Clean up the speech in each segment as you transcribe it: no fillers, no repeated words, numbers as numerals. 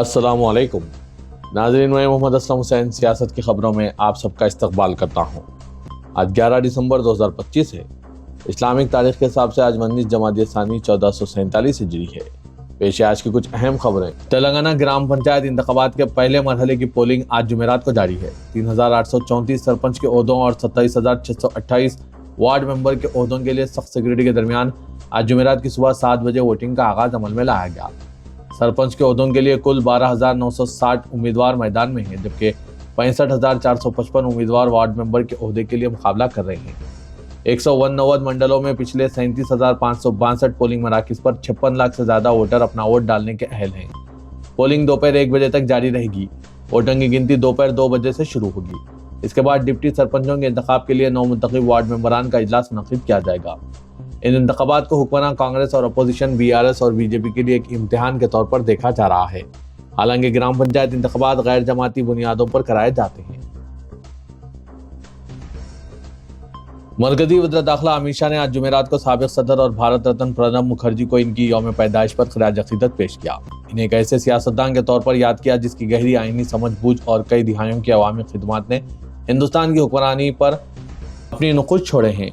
अस्सलाम वालेकुम नाज़रीन, मैं मोहम्मद असलम हुसैन सियासत की खबरों में आप सबका इस्तकबाल करता हूँ। आज 11 दिसंबर 2025 है। इस्लामिक तारीख के हिसाब से आज 19 जमादी सानी 1447 हिजरी है। पेश है आज की कुछ अहम खबरें। तेलंगाना ग्राम पंचायत इंतखाबात के पहले मरहले की पोलिंग आज जुमेरात को जारी है। 3834 सरपंच के ओहदों और 27,628 वार्ड मेंबर के ओहदों के लिए सख्त सिक्योरिटी के दरमियान आज जुमेरात की सुबह 7 बजे वोटिंग का आगाज अमल में लाया गया। सरपंच के ओहदों के लिए कुल 12,960 उम्मीदवार मैदान में हैं, जबकि 65,455 उम्मीदवार वार्ड मेंबर के ओहदे के लिए मुकाबला कर रहे हैं। 199 मंडलों में पिछले 37,562 पोलिंग मराकज पर 56 लाख से ज्यादा वोटर अपना वोट डालने के अहल हैं। पोलिंग दोपहर 1 बजे तक जारी रहेगी। वोटों की गिनती दोपहर 2 बजे से शुरू होगी। इसके बाद डिप्टी सरपंचों के इंतखाब के लिए 9 मुंतखब वार्ड मेंबरान का इजलास मुनक्किद किया जाएगा। इन इंतखाबात को हुक्मरान कांग्रेस और अपोजिशन BRS और BJP के लिए एक इम्तिहान के तौर पर देखा जा रहा है। हालांकि ग्राम पंचायत इंतखाबात गैर जमाती बुनियादों पर कराए जाते हैं। मरकजी वज़ीर दाखिला अमित शाह ने आज जुमेरात को साबिक सदर और भारत रत्न प्रणब मुखर्जी को इनकी यौम पैदाइश पर खिराज अकीदत पेश किया। इन्हें एक ऐसे सियासतदान के तौर पर याद किया जिसकी गहरी आईनी समझ बूझ और कई दिहाइयों की अवामी खिदमत ने हिंदुस्तान की हुक्मरानी पर अपनी नुक़ुश छोड़े हैं।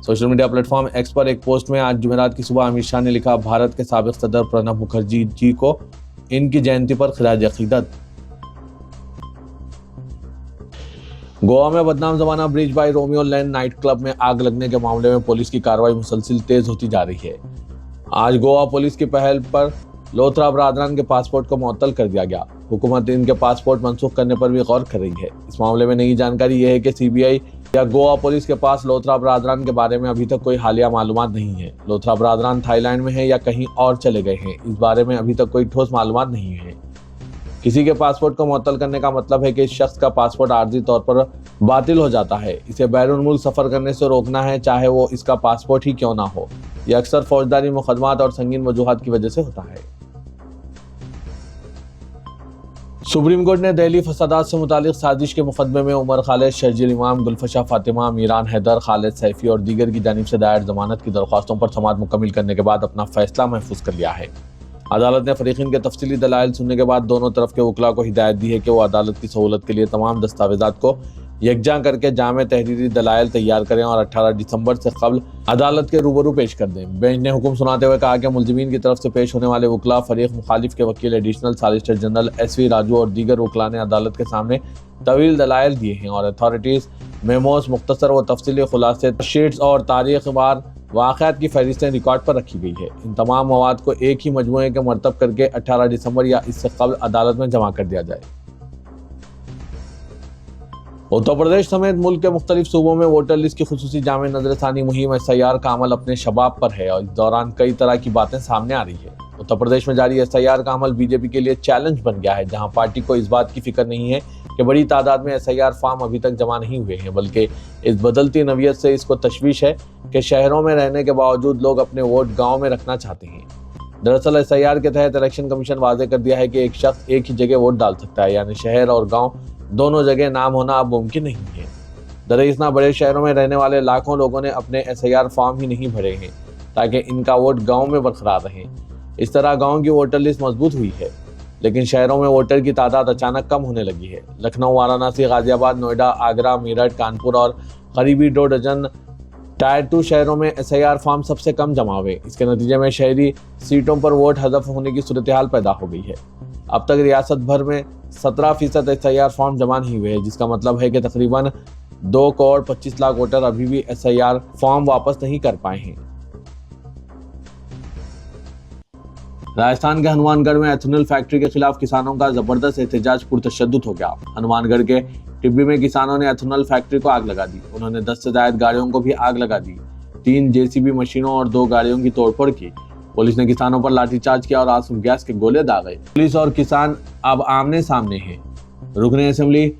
सोशल मीडिया प्लेटफॉर्म X पर एक पोस्ट में आज जुमेरात की सुबह अमित शाह ने लिखा, भारत के साबिक सदर प्रणब मुखर्जी जी को इनकी जयंती पर खिराज अकीदत। गोवा में बदनाम जमाना bridge by Romeo land night club में आग लगने के मामले में पुलिस की कार्रवाई मुसलसिल तेज होती जा रही है। आज गोवा पुलिस की पहल पर लोथरा बरादरान के पासपोर्ट को मुअत्तल कर दिया गया। हुकूमत इनके पासपोर्ट मनसूख करने पर भी गौर कर रही है। इस मामले में नई जानकारी यह है कि CBI या गोवा पुलिस के पास लोथरा बरादरान के बारे में अभी तक कोई हालिया मालूमात नहीं है। लोथरा बरादरान थाईलैंड में है या कहीं और चले गए हैं, इस बारे में अभी तक कोई ठोस मालूमात नहीं है। किसी के पासपोर्ट को मुअत्तल करने का मतलब है कि इस शख्स का पासपोर्ट आर्जी तौर पर बातिल हो जाता है। इसे बैरून मुल्क सफर करने से रोकना है, चाहे वो इसका पासपोर्ट ही क्यों ना हो। यह अक्सर फौजदारी मुकदमात और संगीन वजूहात की वजह से होता है। सुप्रीम कोर्ट ने दिल्ली फसादात से मुतालिक साजिश के मुकदमे में उमर खालिद, शर्जील इमाम, गुलफशा फातिमा, मीरान हैदर, खालिद सैफी और दीगर की जानिब से दायर जमानत की दरख्वास्तों पर समाअत मुकम्मिल करने के बाद अपना फैसला महफूज कर लिया है। अदालत ने फरीकीन के तफसीली दलाइल सुनने के बाद दोनों तरफ के वकला को हिदायत दी है कि वो अदालत की सहूलत के लिए तमाम दस्तावेजात को यकजा करके जामे तहरीरी दलाइल तैयार करें और 18 दिसंबर से कबल अदालत के रूबरू पेश कर दें। बेंच ने हुक्म सुनाते हुए कहा कि मुलजिमीन की तरफ से पेश होने वाले वकला फरीक मुखालिफ के वकील additional solicitor general SV Raju और दीगर वकला ने अदालत के सामने तवील दलाइल दिए हैं और अथॉरिटीज मेमोस, मुख्तसर व तफसीली खुलासे, शीट्स और तारीख वार वाक़यात की फहरिस्तें रिकॉर्ड पर रखी गई है। इन तमाम मवाद को एक ही मजमूए के मरतब करके 18 दिसंबर या इससे कबल अदालत में जमा कर दिया जाए। उत्तर प्रदेश समेत मुल्क के मुख्तलिफ सूबों में वोटर लिस्ट की खुसूसी जामे नजरसानी मुहिम SIR का अमल अपने शबाब पर है और इस दौरान कई तरह की बातें सामने आ रही है। उत्तर प्रदेश में जारी SIR का अमल BJP के लिए चैलेंज बन गया है, जहां पार्टी को इस बात की फिक्र नहीं है कि बड़ी तादाद में SIR फॉर्म अभी तक जमा नहीं हुए हैं, बल्कि इस बदलती नवियत से इसको तशवीश है कि शहरों में रहने के बावजूद लोग अपने वोट गाँव में रखना चाहते हैं। दरअसल SIR के तहत इलेक्शन कमीशन वाज़ेह कर दिया है कि एक शख्स एक ही जगह वोट डाल सकता है, यानी शहर और गाँव दोनों जगह नाम होना अब मुमकिन नहीं है। दरअसल बड़े शहरों में रहने वाले लाखों लोगों ने अपने SIR फॉर्म ही नहीं भरे हैं ताकि इनका वोट गांव में बरकरार रहे। इस तरह गांव की वोटर लिस्ट मजबूत हुई है, लेकिन शहरों में वोटर की तादाद अचानक कम होने लगी है। लखनऊ, वाराणसी, गाजियाबाद, नोएडा, आगरा, मेरठ, कानपुर और करीबी 2 डजन टायर 2 शहरों में SIR फॉर्म सबसे कम जमा हुए। इसके नतीजे में शहरी सीटों पर वोट हज़फ होने की सूरत हाल पैदा हो गई है। अब तक रियासत भर में 17% SIR फॉर्म जमा नहीं हुए हैं, जिसका मतलब है कि तकरीबन 2 करोड़ 25 लाख वोटर अभी भी SIR फॉर्म वापस नहीं कर पाए हैं। राजस्थान के हनुमानगढ़ में एथेनॉल फैक्ट्री के खिलाफ किसानों का जबरदस्त एहतजाज पुरतशद्दुद हो गया। हनुमानगढ़ के टिब्बी में किसानों ने एथेनॉल फैक्ट्री को आग लगा दी। उन्होंने 10 से ज्यादा गाड़ियों को भी आग लगा दी। 3 JCB मशीनों और 2 गाड़ियों की तोड़फोड़ की। पुलिस ने किसानों पर लाठीचार्ज किया और आंसू गैस के गोले दागे। पुलिस और किसान अब आमने सामने हैं। रुकने असेंबली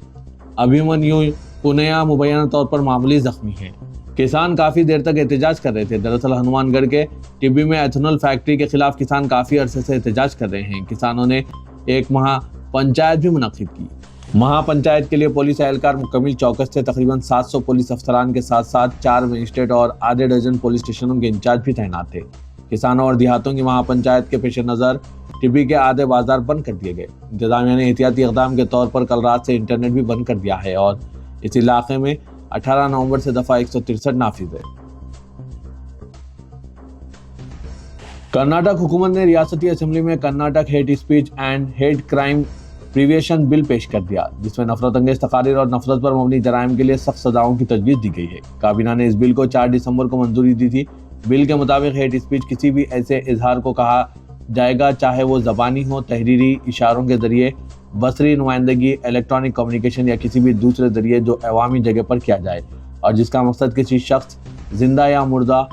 अभिमन्यु पुनिया मुबैना तौर पर मामूली जख्मी हैं। किसान काफी देर तक एहतजाज कर रहे थे। दरअसल हनुमानगढ़ के टिब्बी में एथेनॉल फैक्ट्री के खिलाफ किसान काफी अरसे से एहतजाज कर रहे हैं। किसानों ने एक महापंचायत भी मुनक्किद की। महापंचायत के लिए पुलिस एहलकार मुकम्मल चौकस थे। तकरीबन 700 पुलिस अफसरान के साथ साथ 4 मजिस्ट्रेट और आधे डजन पुलिस स्टेशनों के इंचार्ज भी तैनात थे। किसानों और देहातों की महापंचायत के पेश नज़र ٹبی کے آدھے بازار بند کر دیے گئے۔ انتظامیہ نے احتیاطی اقدام کے طور پر کل رات سے انٹرنیٹ بھی بند کر دیا ہے اور اس علاقے میں 18 نومبر سے دفعہ 163 نافذ ہے۔ کرناٹک حکومت نے ریاستی اسمبلی میں Karnataka hate speech and hate crime prevention bill پیش کر دیا، جس میں نفرت انگیز تقاریر اور نفرت پر مبنی جرائم کے لیے سخت سزاؤں کی تجویز دی گئی ہے۔ کابینہ نے اس بل کو 4 دسمبر کو منظوری دی تھی۔ بل کے مطابق ہیٹ اسپیچ کسی بھی ایسے اظہار کو کہا جائے گا، چاہے وہ زبانی ہو، تحریری اشاروں کے ذریعے، بصری نمائندگی، الیکٹرانک کمیونیکیشن یا کسی بھی دوسرے ذریعے جو عوامی جگہ پر کیا جائے اور جس کا مقصد کسی شخص، زندہ یا مردہ،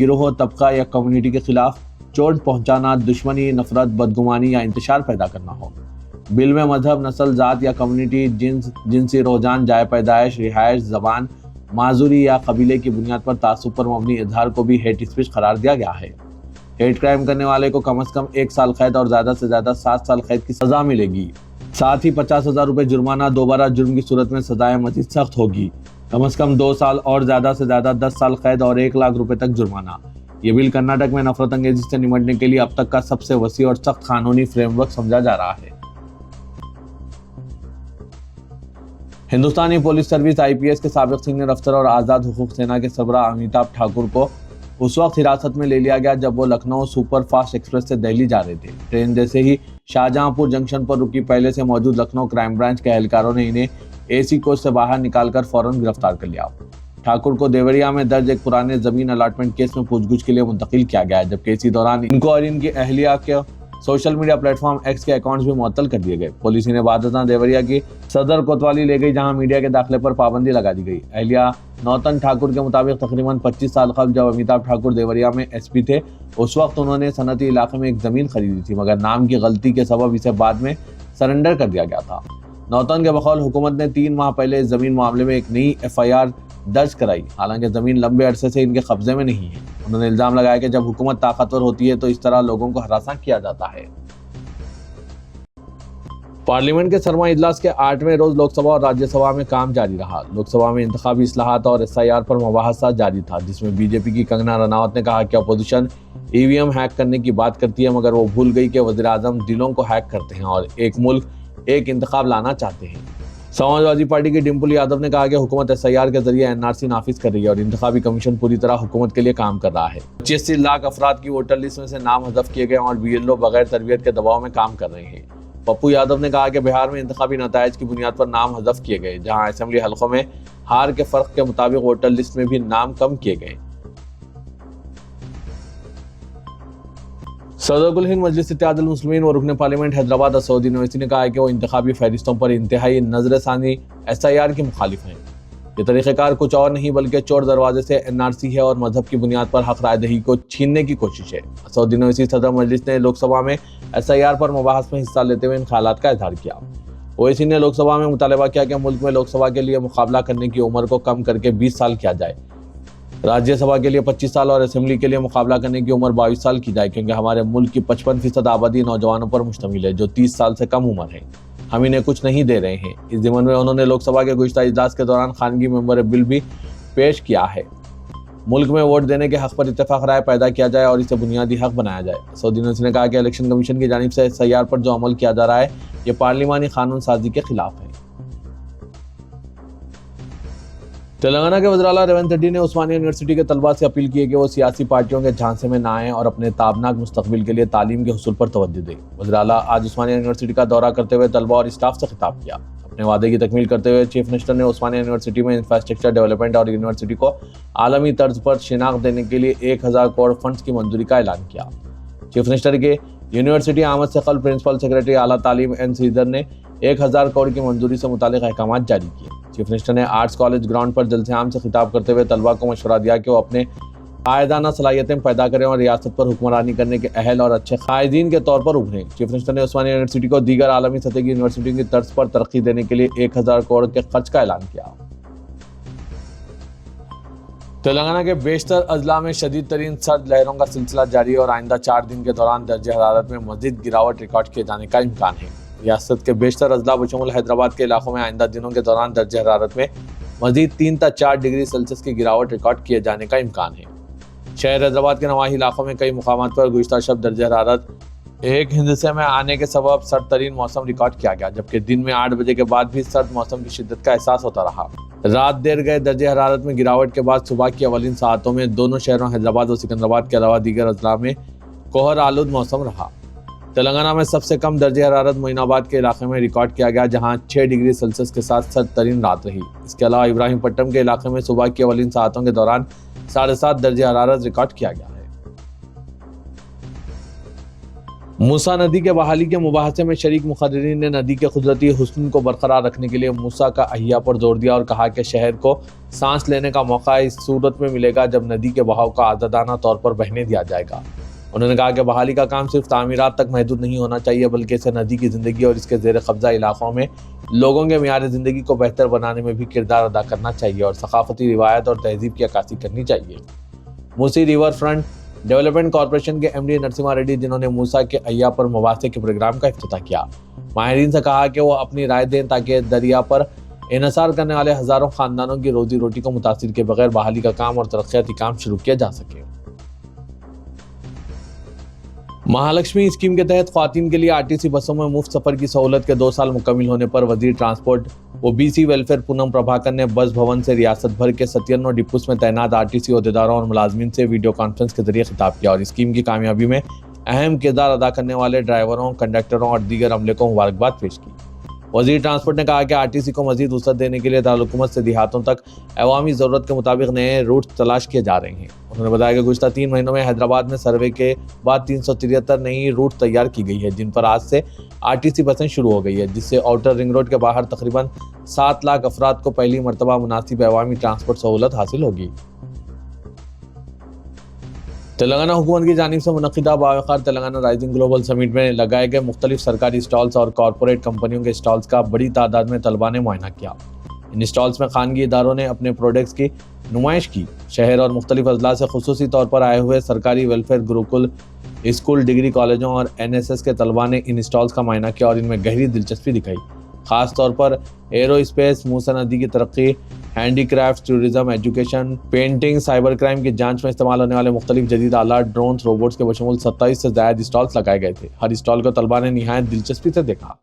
گروہ، طبقہ یا کمیونٹی کے خلاف چوٹ پہنچانا، دشمنی، نفرت، بدگمانی یا انتشار پیدا کرنا ہو۔ بل میں مذہب، نسل، ذات یا کمیونٹی، جنس، جنسی رجحان، جائے پیدائش، رہائش، زبان، معذوری یا قبیلے کی بنیاد پر تعصب پر مبنی اظہار کو بھی ہیٹ اسپیچ قرار دیا گیا ہے۔ ہیٹ کرائم کرنے والے کو کم از کم 1 سال قید اور زیادہ سے زیادہ 7 سال قید کی سزا ملے گی۔ ساتھ ہی 50,000 روپے جرمانہ، دوبارہ جرم کی صورت میں سزائیں مزید سخت ہوگی، کم از کم 2 سال اور زیادہ سے زیادہ 10 سال قید اور 1 لاکھ روپے تک جرمانہ۔ یہ بل کرناٹک میں نفرت انگیزی سے نمٹنے کے لیے اب تک کا سب سے وسیع اور سخت قانونی فریم ورک سمجھا جا رہا ہے۔ ہندوستانی پولیس سروس IPS کے سابق سینئر افسر اور آزاد حقوق سینا کے سربراہ امیتابھ ٹھاکر کو اس وقت حراست میں لے لیا گیا جب وہ لکھنؤ سپر فاسٹ ایکسپریس سے دہلی جا رہے تھے۔ ٹرین جیسے ہی شاہجہاں پور جنکشن پر رکی، پہلے سے موجود لکھنؤ کرائم برانچ کے اہلکاروں نے انہیں AC کوچ سے باہر نکال کر فوراً گرفتار کر لیا۔ ٹھاکر کو دیوریا میں درج ایک پرانے زمین الاٹمنٹ کیس میں پوچھ گچھ کے لیے منتقل کیا گیا ہے، جبکہ اسی دوران ان کو اور ان کی اہلیہ کے social media plate form x کے اکاؤنٹس بھی معطل کر دیے گئے۔ پولیس انہیں بعد ازاں دیوریا کی صدر کوتوالی لے گئی، جہاں میڈیا کے داخلے پر پابندی لگا دی گئی۔ اہلیہ نوتن ٹھاکر کے مطابق تقریباً 25 سال قبل جب امیتابھ ٹھاکر دیوریا میں SP تھے، اس وقت انہوں نے صنعتی علاقے میں ایک زمین خریدی تھی، مگر نام کی غلطی کے سبب اسے بعد میں سرنڈر کر دیا گیا تھا۔ نوتن کے بقول حکومت نے 3 ماہ پہلے اس زمین معاملے میں ایک نئی FIR درج کرائی، حالانکہ زمین لمبے عرصے سے ان کے قبضے میں نہیں ہے۔ انہوں نے الزام لگایا کہ جب حکومت طاقتور ہوتی ہے تو اس طرح لوگوں کو ہراساں کیا جاتا ہے۔ پارلیمنٹ کے سرمائی اجلاس کے 8ویں روز لوک سبھا اور راجیہ سبھا میں کام جاری رہا۔ لوک سبھا میں انتخابی اصلاحات اور SIR پر مباحثہ جاری تھا، جس میں BJP کی کنگنا رناوت نے کہا کہ اپوزیشن EVM ہیک کرنے کی بات کرتی ہے، مگر وہ بھول گئی کہ وزیر اعظم دلوں کو ہیک کرتے ہیں اور ایک ملک ایک انتخاب لانا چاہتے ہیں۔ سماجوادی پارٹی کی ڈمپل یادو نے کہا کہ حکومت SIR کے ذریعے NRC نافذ کر رہی ہے اور انتخابی کمیشن پوری طرح حکومت کے لیے کام کر رہا ہے۔ 25 لاکھ افراد کی ووٹر لسٹ میں سے نام حذف کیے گئے اور BLO بغیر تربیت کے دباؤ میں کام کر رہے ہیں۔ پپو یادو نے کہا کہ بہار میں انتخابی نتائج کی بنیاد پر نام حذف کیے گئے، جہاں اسمبلی حلقوں میں ہار کے فرق کے مطابق ووٹر لسٹ میں بھی نام کم کیے گئے۔ صدر کل ہند مجلس اتحاد المسلمین و رکن پارلیمنٹ حیدرآباد اسدالدین اویسی نے کہا ہے کہ وہ انتخابی فہرستوں پر انتہائی نظر ثانی SIR کے مخالف ہیں۔ یہ طریقہ کار کچھ اور نہیں بلکہ چور دروازے سے NRC ہے اور مذہب کی بنیاد پر حق رائے دہی کو چھیننے کی کوشش ہے۔ اسدالدین اویسی صدر مجلس نے لوک سبھا میں SIR پر مباحث میں حصہ لیتے ہوئے ان خیالات کا اظہار کیا۔ اویسی نے لوک سبھا میں مطالبہ کیا کہ ملک میں لوک سبھا کے لیے مقابلہ کرنے کی عمر کو کم کر کے 20 سال کیا جائے، راجیہ سبھا کے لیے 25 سال اور اسمبلی کے لیے مقابلہ کرنے کی عمر 22 سال کی جائے، کیونکہ ہمارے ملک کی 55% آبادی نوجوانوں پر مشتمل ہے جو 30 سال سے کم عمر ہے۔ ہم انہیں کچھ نہیں دے رہے ہیں۔ اس ضمن میں انہوں نے لوک سبھا کے گزشتہ اجلاس کے دوران خانگی ممبر بل بھی پیش کیا ہے۔ ملک میں ووٹ دینے کے حق پر اتفاق رائے پیدا کیا جائے اور اسے بنیادی حق بنایا جائے۔ اسدالدین اویسی نے کہا کہ الیکشن کمیشن کی جانب سے SIR پر جو عمل کیا جا رہا ہے یہ پارلیمانی قانون سازی کے خلاف ہے۔ تلنگانہ کے وزیر اعلیٰ ریونت ریڈی نے عثمانیہ یونیورسٹی کے طلباء سے اپیل کی ہے کہ وہ سیاسی پارٹیوں کے جھانسے میں نہ آئیں اور اپنے تابناک مستقبل کے لیے تعلیم کے حصول پر توجہ دیں۔ وزیر اعلیٰ آج عثمانیہ یونیورسٹی کا دورہ کرتے ہوئے طلباء اور اسٹاف سے خطاب کیا۔ اپنے وعدے کی تکمیل کرتے ہوئے چیف منسٹر نے عثمانیہ یونیورسٹی میں انفراسٹرکچر ڈیولپمنٹ اور یونیورسٹی کو عالمی طرز پر شناخت دینے کے لیے 1000 کروڑ فنڈز کی منظوری کا اعلان کیا۔ چیف منسٹر کے یونیورسٹی آمد سے قبل پرنسپل سیکرٹری اعلیٰ تعلیم N سریدر نے 1000 کروڑ کی منظوری سے متعلق احکامات جاری کیے۔ چیف منسٹر نے آرٹس کالج گراؤنڈ پر جلسے عام سے خطاب کرتے ہوئے طلباء کو مشورہ دیا کہ وہ اپنے قائدانہ صلاحیتیں پیدا کریں اور ریاست پر حکمرانی کرنے کے اہل اور اچھے قائدین کے طور پر ابھریں۔ چیف منسٹر نے عثمانیہ یونیورسٹی کو دیگر عالمی سطح کی یونیورسٹیوں کی طرز پر ترقی دینے کے لیے 1000 کروڑ کے خرچ کا اعلان کیا۔ تلنگانہ کے بیشتر اضلاع میں شدید ترین سرد لہروں کا سلسلہ جاری ہے اور آئندہ 4 دن کے دوران درجہ حرارت میں مزید گراوٹ ریکارڈ کیے جانے کا امکان ہے۔ ریاست کے بیشتر اضلاع بشمول حیدرآباد کے علاقوں میں آئندہ دنوں کے دوران درجہ حرارت میں مزید 3 تا 4 ڈگری سیلسیس کی گراوٹ ریکارڈ کیے جانے کا امکان ہے۔ شہر حیدرآباد کے نواحی علاقوں میں کئی مقامات پر گزشتہ شب درجہ حرارت एक हिंदसे में आने के सबब सर्द तरीन मौसम रिकॉर्ड किया गया, जबकि दिन में 8 बजे के बाद भी सर्द मौसम की शिद्दत का एहसास होता रहा। रात देर गए दर्जे हरारत में गिरावट के बाद सुबह की अवलिन सातों में दोनों शहरों हैदराबाद और सिकंदराबाद के अलावा दीगर अजला में कोहर आलूद मौसम रहा। तेलंगाना में सबसे कम दर्जे हरारत मोइनाबाद के इलाके में रिकॉर्ड किया गया, जहां 6 डिग्री सेल्सियस के साथ सर्द तरीन रात रही। इसके अलावा इब्राहिमपट्टनम के इलाके में सुबह की अवलिन सातों के दौरान 7.5 दर्जे हरारत रिकॉर्ड किया गया है। मूसा नदी के बहाली के मुबाहसे में शरीक मुखर्रिरीन ने नदी के कुदरती हुस्न को बरकरार रखने के लिए मूसा का अहिया पर जोर दिया और कहा कि शहर को सांस लेने का मौका इस सूरत में मिलेगा जब नदी के बहाव का आज़ादाना तौर पर बहने दिया जाएगा। उन्होंने कहा कि बहाली का काम सिर्फ तामीरात तक महदूद नहीं होना चाहिए, बल्कि इसे नदी की ज़िंदगी और इसके ज़ेर कब्जा इलाकों में लोगों के मियार ज़िंदगी को बेहतर बनाने में भी किरदार अदा करना चाहिए और सकाफती रिवायत और तहजीब की अक्कासी करनी चाहिए। Musi river front development corporation के एमडी नरसिम्हा रेड्डी, जिन्होंने मूसा के अय्या पर मुबासे के प्रोग्राम का इफ्तिताह किया, माहिरीन से कहा कि वो अपनी राय दें ताकि दरिया पर इन्हसार करने वाले हज़ारों खानदानों की रोजी रोटी को मुतासिर के बगैर बहाली का काम और तरक्याती काम शुरू किया जा सके। महालक्ष्मी स्कीम के तहत ख्वातीन के लिए आरटीसी बसों में मुफ्त सफर की सहूलत के 2 साल मुकम्मिल होने पर वजीर ट्रांसपोर्ट व बीसी वेलफेयर पूनम प्रभाकर ने बस भवन से रियासत भर के 97 डिपोस में तैनात आरटीसी अहदेदारों और मुलाजमीन से वीडियो कॉन्फ्रेंस के जरिए खिताब किया और स्कीम की कामयाबी में अहम किरदार अदा करने वाले ड्राइवरों, कंडक्टरों और दीगर अमले को मुबारकबाद पेश की। वजीर ट्रांसपोर्ट ने कहा कि आरटीसी को मजीद वसअत देने के लिए दारुल-हुकूमत से देहातों तक अवामी ज़रूरत के मुताबिक नए रूट तलाश किए जा रहे हैं। उन्होंने बताया कि गुज़श्ता 3 महीनों में हैदराबाद में सर्वे के बाद 373 नई रूट तैयार की गई है, जिन पर आज से आरटीसी बसें शुरू हो गई है, जिससे आउटर रिंग रोड के बाहर तकरीबन 7 लाख अफराद को पहली मरतबा मुनासिब अवामी ट्रांसपोर्ट सहूलत हासिल होगी। तेलंगाना हुकूमत की जानिब से मुनक़िदा बावक़ार तेलंगाना राइजिंग ग्लोबल समिट में लगाए गए मुख्तलिफ सरकारी स्टॉल्स और कॉरपोरेट कंपनियों के स्टॉल्स का बड़ी तादाद में तलबा ने मुआयना किया। इन स्टॉल्स में खानगी इदारों ने अपने प्रोडक्ट्स की नुमाइश की। शहर और मुख्तलिफ अजला से खुसूसी तौर पर आए हुए सरकारी वेलफेयर, गुरुकुल स्कूल, डिग्री कॉलेजों और NSS के तलबा ने इन स्टॉल्स का मुआयना किया और इनमें गहरी दिलचस्पी दिखाई। खास तौर पर एरोस्पेस, मूसा नदी की तरक्की, handicraft, tourism, education, painting, cyber crime की जांच में इस्तेमाल होने वाले मुख्तलिफ जदीद आलात, ड्रोन्स, रोबोट्स के बशमूल 27 से ज़ायद स्टॉल्स लगाए गए थे। हर स्टॉल को तलबा ने निहायत दिलचस्पी से देखा।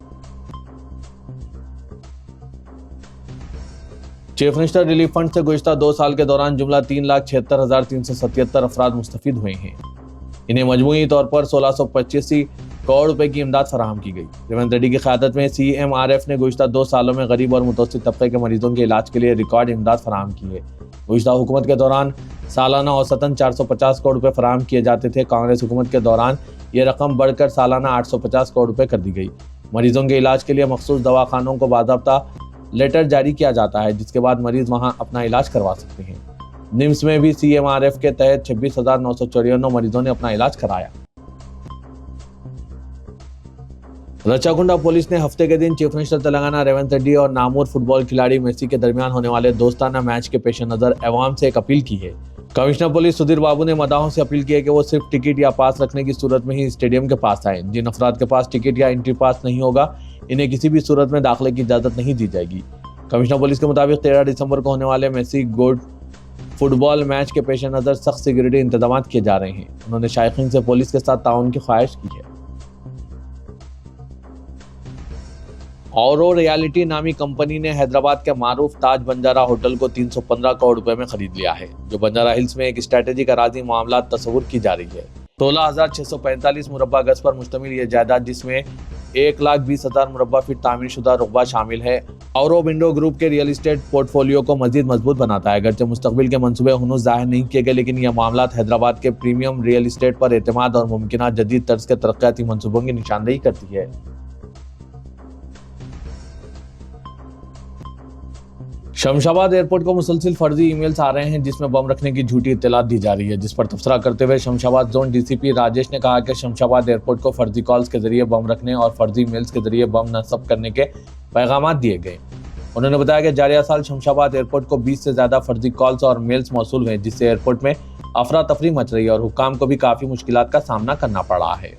चीफ मिनिस्टर रिलीफ फंड से गुज़श्ता 2 साल के दौरान जुमला 3,76,377 अफराद मुस्तफीद हुए हैं। इन्हें मजमूई तौर पर 1685 करोड़ रुपए की इमदाद फराहम की गई। रेवंत रेड्डी की क़यादत में CMRF ने गुज़श्ता 2 सालों में गरीब और मुतवस्सित तबके के मरीजों के इलाज के लिए रिकॉर्ड इमदाद फराहम की है। गुज़श्ता हुकूमत के दौरान सालाना औसतन 450 करोड़ रुपए फराहम किए जाते थे। कांग्रेस हुकूमत के दौरान ये रकम बढ़कर सालाना 850 करोड़ रुपए कर दी गई। मरीजों के इलाज के लिए मखसूस दवाखानों को बाज़ाब्ता लेटर जारी किया जाता है, जिसके बाद मरीज वहां अपना इलाज करवा सकते हैं। निम्स में भी CMRF के तहत 26,994 मरीजों ने अपना इलाज कराया। रचाकुंडा पुलिस ने हफ्ते के दिन चीफ मिनिस्टर तेलंगाना रेवंत रेड्डी और नामूर फुटबॉल खिलाड़ी मेसी के दरमियान होने वाले दोस्ताना मैच के पेश नज़र अवाम से एक अपील की है। कमिश्नर पुलिस सुधीर बाबू ने मदाहों से अपील की है कि वो सिर्फ टिकट या पास रखने की सूरत में ही स्टेडियम के पास आए। जिन अफराद के पास टिकट या एंट्री पास नहीं होगा, इन्हें किसी भी सूरत में दाखिले की इजाज़त नहीं दी जाएगी। कमिश्नर पुलिस के मुताबिक 13 दिसंबर को होने वाले मेसी गोल्ड फुटबॉल मैच के पेश नज़र सख्त सिक्योरिटी इंतजाम किए जा रहे हैं। उन्होंने शायकीन से पुलिस के साथ ताउन की ख्वाहिश की है। औरो रियलिटी नामी कंपनी ने हैदराबाद के मारूफ ताज बंजारा होटल को 315 करोड़ रुपए में खरीद लिया है, जो बंजारा हिल्स में एक स्ट्रेटेजिक अराजी मामला तस्वुर की जा रही है। 16,645 मुरब्बा गज पर मुश्तमिल ये जायदाद, जिसमें 1,20,000 मुरब्बा फीट तामीर शुदा रुकबा शामिल है, औरो विंडो ग्रुप के रियल एस्टेट पोर्टफोलियो को मजीद मजबूत बनाता है। अगरचे मुस्तकबिल के मंसूबे हुनूस जाहिर नहीं किए गए, लेकिन यह मामला हैदराबाद के प्रीमियम रियल एस्टेट पर एतमाद और मुमकिन जदीद तर्ज के तरक्याती मंसूबों की निशानदेही करती है। शमशाबाद एयरपोर्ट को मुसलसिल फर्जी ईमेल्स आ रहे हैं, जिसमें बम रखने की झूठी इत्तलात दी जा रही है, जिस पर तबसरा करते हुए शमशाबाद जोन DCP राजेश ने कहा कि शमशाबाद एयरपोर्ट को फर्जी कॉल्स के जरिए बम रखने और फर्जी ईमेल्स के जरिए बम नस्ब करने के पैगाम दिए गए। उन्होंने बताया कि जारिया साल शमशाबाद एयरपोर्ट को 20 से ज्यादा फर्जी कॉल्स और मेल्स मौसूल हुए, जिससे एयरपोर्ट में अफरा तफरी मच रही है और हुक्काम को भी काफी मुश्किलात का सामना करना पड़ रहा है।